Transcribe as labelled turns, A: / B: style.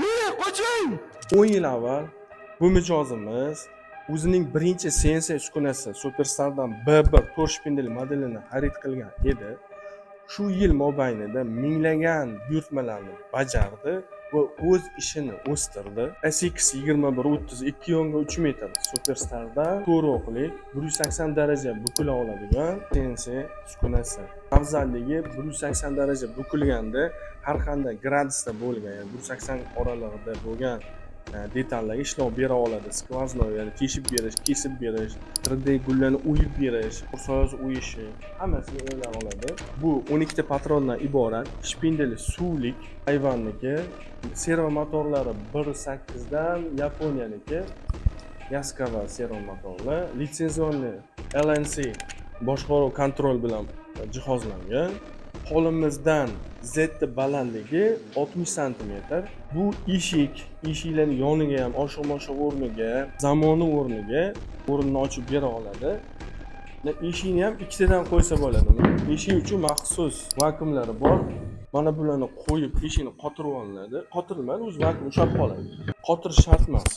A: Qoching! 10 yil avval bu mijozimiz o'zining birinchi CNC uskunasi Superstardan B1 4 shpindel modelini xarid qilgan edi. Shu yil mobaynida minglagan buyurtmalarni bajardi va o'z ishini o'stirdi. SX2130 2.3 metr Superstarda 4 o'qlik 180 daraja bukila oladigan CNC uskunasi. Afzalligi 180 daraja bukilganda har qanday gradusda bo'lgan, ya'ni 180 oralig'ida bo'lgan detallarga ishlov bera oladi. Skvoznoy, ya'ni teshib berish, kesib berish, 3D gullarni o'yib berish, so'z o'yishi, hammasini o'yla oladi. Bu 12 ta patrondan iborat shpindeli suvlik hayvonniki, servo motorlari 1.8 dan Yaponiyadagi Yaskawa servo motorlar, litsenzionni LNC boshqaruv kontrol bilan jihozlangan. Qo'limizdan Z balandligi 60 cm. Bu eshiklarning yoniga ham oshiq-moshiq o'rniga, zamoni o'rniga o'rinni ochib bera oladi. Eshikni ham ikkitadan qo'ysa bo'ladi. Eshik uchun maxsus vakuumlari bor. Mana bularni qo'yib eshikni qotirib olinadi. Qotirilmaydi, o'zi vakuum ushlab qoladi. Qotirish shart emas.